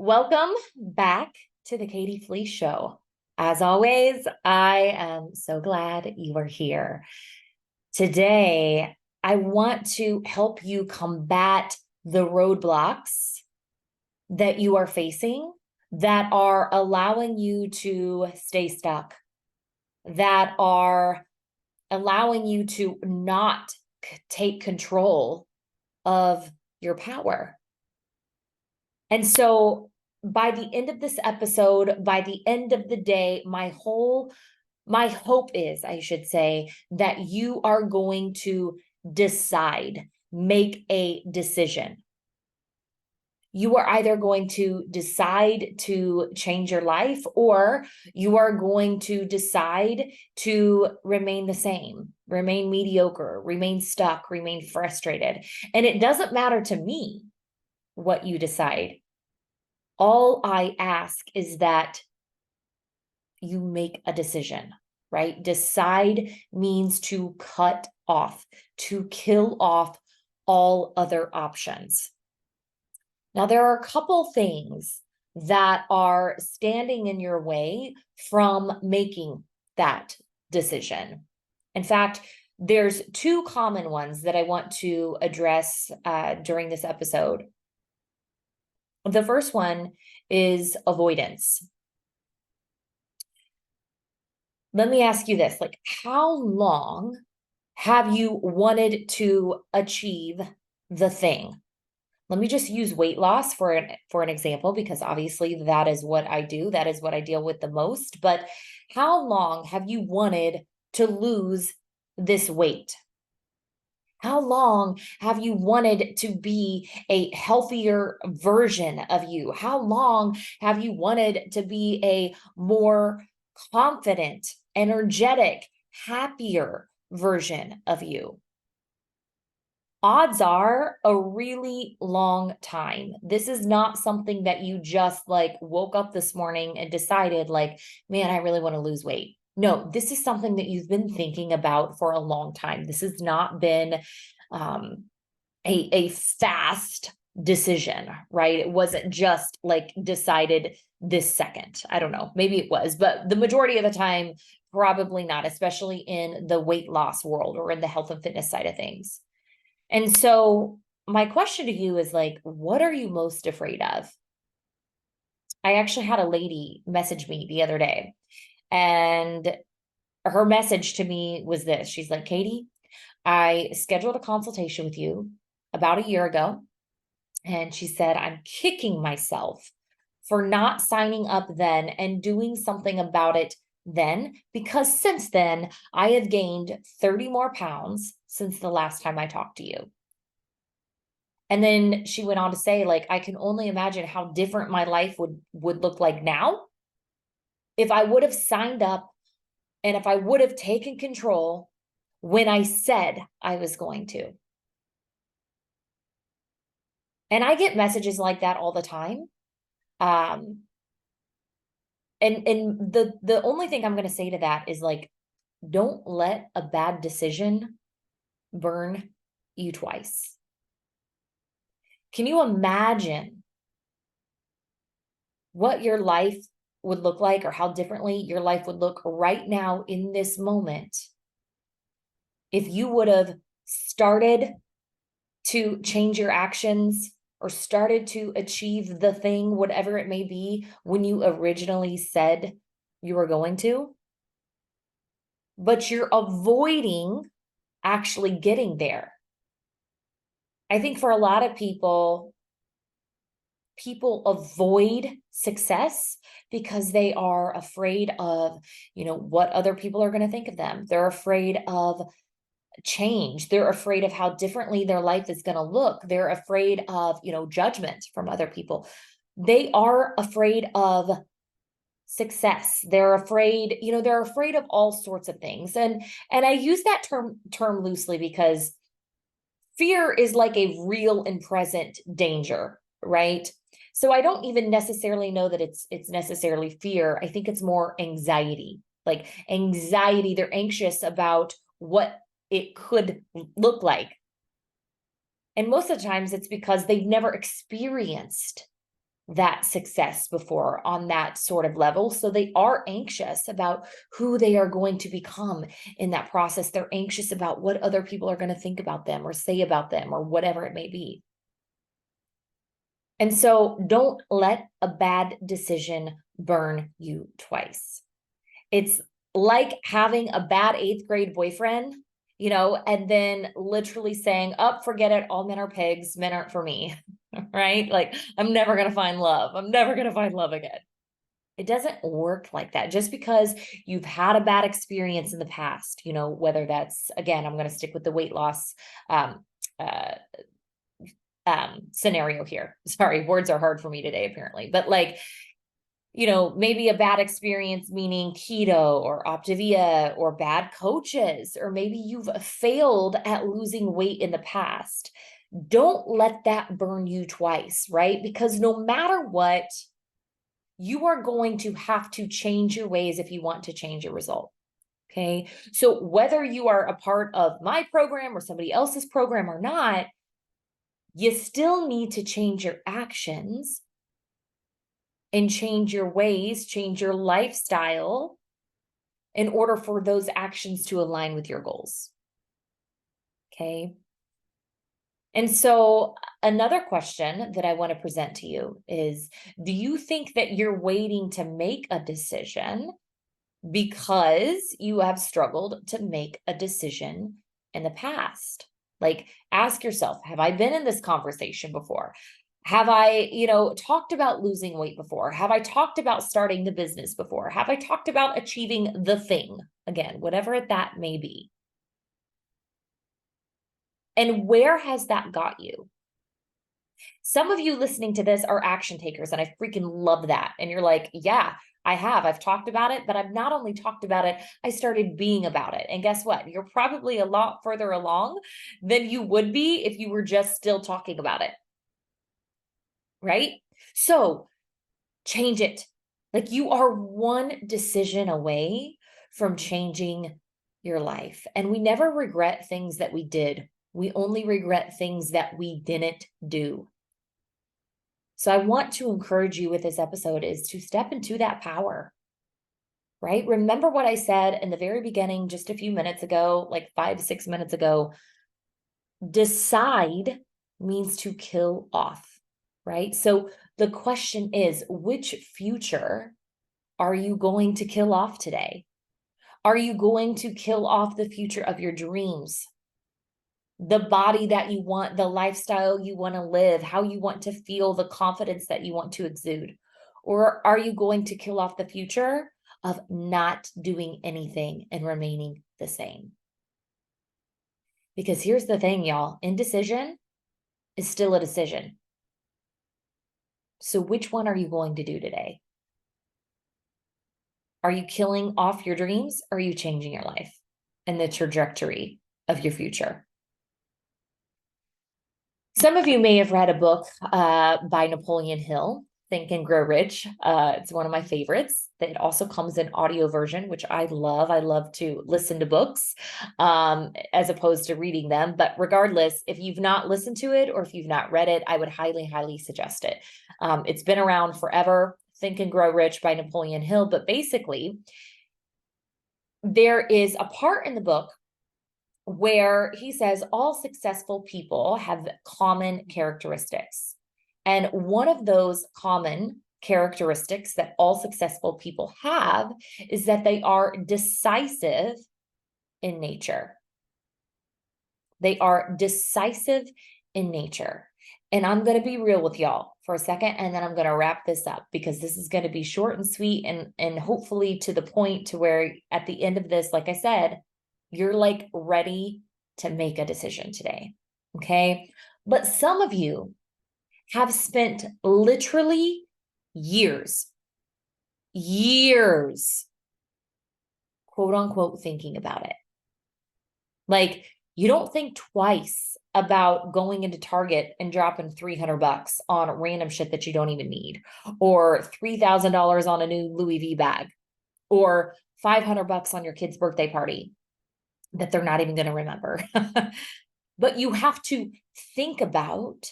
Welcome back to the Kattie Fleece Show. As always, I am so glad you are here. Today, I want to help you combat the roadblocks that you are facing that are allowing you to stay stuck, that are allowing you to not take control of your power. And so by the end of this episode, by the end of the day, my hope is, I should say, that you are going to decide, make a decision. You are either going to decide to change your life, or you are going to decide to remain the same, remain mediocre, remain stuck, remain frustrated. And it doesn't matter to me what you decide. All I ask is that you make a decision, right? Decide means to cut off, to kill off all other options. Now, there are a couple things that are standing in your way from making that decision. In fact, there's two common ones that I want to address during this episode. The first one is avoidance. Let me ask you this, like, how long have you wanted to achieve the thing? Let me just use weight loss for an example, because obviously that is what I do. That is what I deal with the most. But how long have you wanted to lose this weight? How long have you wanted to be a healthier version of you? How long have you wanted to be a more confident, energetic, happier version of you? Odds are a really long time. This is not something that you just like woke up this morning and decided like, man, I really want to lose weight. No, this is something that you've been thinking about for a long time. This has not been a fast decision, right? It wasn't just like decided this second. I don't know, maybe it was, but the majority of the time, probably not, especially in the weight loss world or in the health and fitness side of things. And so my question to you is like, what are you most afraid of? I actually had a lady message me the other day, and her message to me was this. She's like, Kattie, I scheduled a consultation with you about a year ago. And she said, I'm kicking myself for not signing up then and doing something about it then, because since then I have gained 30 more pounds since the last time I talked to you. And then she went on to say, like, I can only imagine how different my life would look like now if I would have signed up and if I would have taken control when I said I was going to. And I get messages like that all the time. And the only thing I'm going to say to that is like, don't let a bad decision burn you twice. Can you imagine what your life would look like, or how differently your life would look right now in this moment if you would have started to change your actions or started to achieve the thing, whatever it may be, when you originally said you were going to? But you're avoiding actually getting there. I think for a lot of people avoid success because they are afraid of, what other people are going to think of them. They're afraid of change. They're afraid of how differently their life is going to look. They're afraid of, judgment from other people. They are afraid of success. They're afraid, they're afraid of all sorts of things. And I use that term loosely because fear is like a real and present danger, right? So I don't even necessarily know that it's necessarily fear. I think it's more anxiety. Like anxiety, they're anxious about what it could look like. And most of the times it's because they've never experienced that success before on that sort of level. So they are anxious about who they are going to become in that process. They're anxious about what other people are going to think about them or say about them or whatever it may be. And so don't let a bad decision burn you twice. It's like having a bad 8th grade boyfriend, and then literally saying, oh, forget it. All men are pigs. Men aren't for me. Right? Like, I'm never going to find love. I'm never going to find love again. It doesn't work like that. Just because you've had a bad experience in the past, whether that's, again, I'm going to stick with the weight loss um, uh, scenario here. Sorry, words are hard for me today, apparently. But like, maybe a bad experience, meaning keto or Optavia or bad coaches, or maybe you've failed at losing weight in the past. Don't let that burn you twice, right? Because no matter what, you are going to have to change your ways if you want to change your result. Okay. So whether you are a part of my program or somebody else's program or not, you still need to change your actions and change your ways, change your lifestyle in order for those actions to align with your goals. Okay. And so another question that I want to present to you is, do you think that you're waiting to make a decision because you have struggled to make a decision in the past? Like, ask yourself, have I been in this conversation before? Have I, talked about losing weight before? Have I talked about starting the business before? Have I talked about achieving the thing? Again, whatever that may be. And where has that got you? Some of you listening to this are action takers, and I freaking love that. And you're like, yeah, I have. I've talked about it, but I've not only talked about it, I started being about it. And guess what? You're probably a lot further along than you would be if you were just still talking about it. Right? So change it. Like, you are one decision away from changing your life. And we never regret things that we did. We only regret things that we didn't do. So I want to encourage you with this episode is to step into that power, right? Remember what I said in the very beginning, just a few minutes ago, like 5-6 minutes ago. Decide means to kill off, right? So the question is, which future are you going to kill off today? Are you going to kill off the future of your dreams? The body that you want, the lifestyle you want to live, how you want to feel, the confidence that you want to exude? Or are you going to kill off the future of not doing anything and remaining the same? Because here's the thing, y'all, indecision is still a decision. So which one are you going to do today? Are you killing off your dreams, or are you changing your life and the trajectory of your future? Some of you may have read a book by Napoleon Hill, Think and Grow Rich. It's one of my favorites. It also comes in audio version, which I love. I love to listen to books as opposed to reading them. But regardless, if you've not listened to it or if you've not read it, I would highly, highly suggest it. It's been around forever. Think and Grow Rich by Napoleon Hill. But basically, there is a part in the book where he says all successful people have common characteristics. And one of those common characteristics that all successful people have is that they are decisive in nature. They are decisive in nature. And I'm going to be real with y'all for a second, and then I'm going to wrap this up, because this is going to be short and sweet and hopefully to the point to where at the end of this, like I said, you're like ready to make a decision today. Okay. But some of you have spent literally years, quote unquote, thinking about it. Like, you don't think twice about going into Target and dropping $300 on random shit that you don't even need, or $3,000 on a new Louis V bag, or $500 on your kid's birthday party that they're not even going to remember. But you have to think about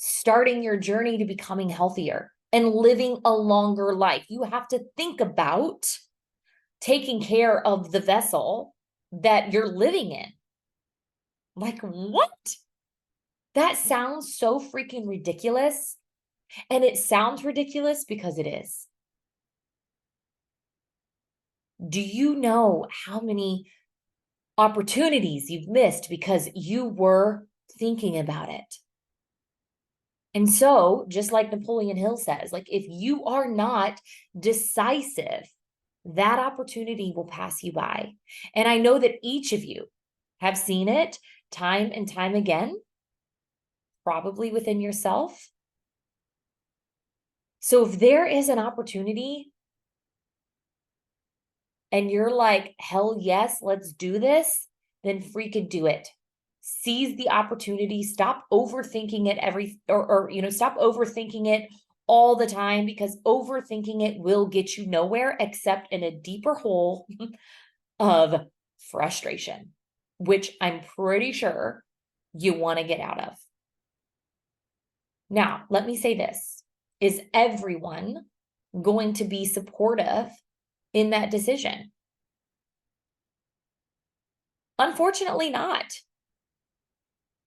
starting your journey to becoming healthier and living a longer life. You have to think about taking care of the vessel that you're living in. Like, what? That sounds so freaking ridiculous. And it sounds ridiculous because it is. Do you know how many opportunities you've missed because you were thinking about it? And so, just like Napoleon Hill says, like, if you are not decisive, that opportunity will pass you by. And I know that each of you have seen it time and time again, probably within yourself. So if there is an opportunity and you're like, hell yes, let's do this, then freaking do it. Seize the opportunity. Stop overthinking it stop overthinking it all the time, because overthinking it will get you nowhere except in a deeper hole of frustration, which I'm pretty sure you want to get out of. Now, let me say this. Is everyone going to be supportive in that decision? Unfortunately not.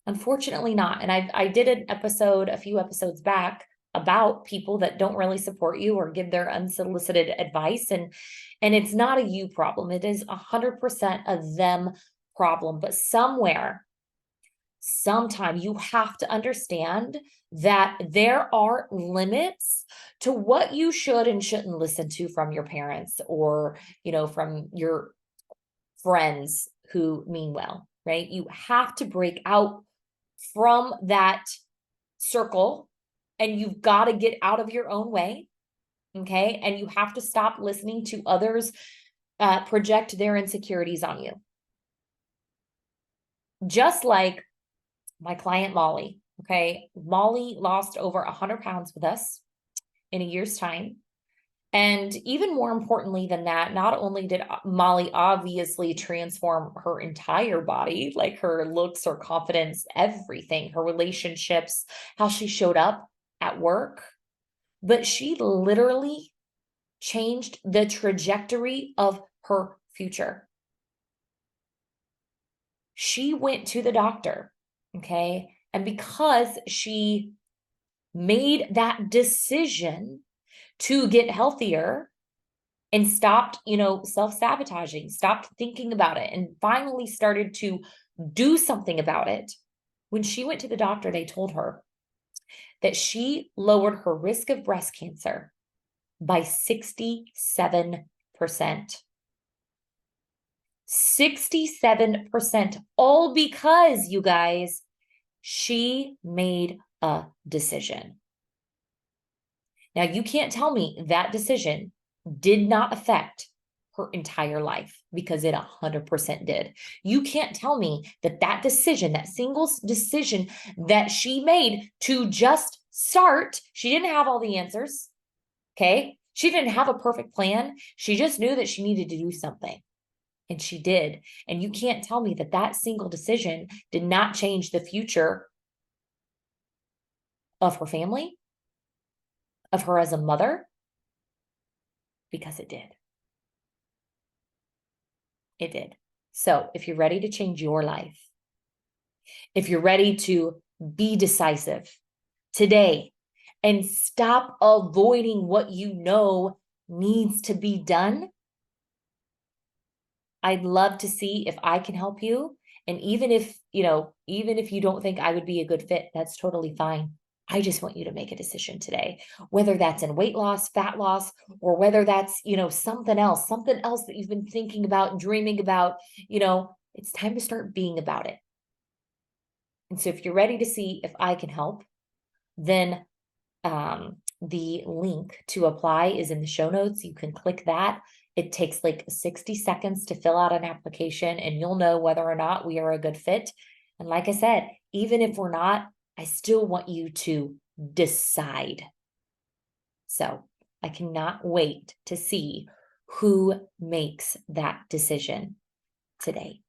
Unfortunately not. And I did an episode a few episodes back about people that don't really support you or give their unsolicited advice. And it's not a you problem. It is 100% a them problem. But sometime you have to understand that there are limits to what you should and shouldn't listen to from your parents or, from your friends who mean well, right? You have to break out from that circle and you've got to get out of your own way. Okay. And you have to stop listening to others project their insecurities on you. Just like my client, Molly. Okay. Molly lost over 100 pounds with us in a year's time. And even more importantly than that, not only did Molly obviously transform her entire body, like her looks, her confidence, everything, her relationships, how she showed up at work, but she literally changed the trajectory of her future. She went to the doctor, okay? And because she made that decision to get healthier and stopped, self-sabotaging, stopped thinking about it, and finally started to do something about it. When she went to the doctor, they told her that she lowered her risk of breast cancer by 67%. 67%, all because, you guys, she made a decision. Now, you can't tell me that decision did not affect her entire life, because it 100% did. You can't tell me that decision, that single decision that she made to just start, she didn't have all the answers, okay? She didn't have a perfect plan. She just knew that she needed to do something, and she did. And you can't tell me that single decision did not change the future of her family, of her as a mother, because it did. It did. So if you're ready to change your life, if you're ready to be decisive today and stop avoiding what you know needs to be done, I'd love to see if I can help you. And even if you don't think I would be a good fit, that's totally fine. I just want you to make a decision today, whether that's in weight loss, fat loss, or whether that's, something else that you've been thinking about and dreaming about. It's time to start being about it. And so if you're ready to see if I can help, then the link to apply is in the show notes. You can click that. It takes like 60 seconds to fill out an application, and you'll know whether or not we are a good fit. And like I said, even if we're not, I still want you to decide. So I cannot wait to see who makes that decision today.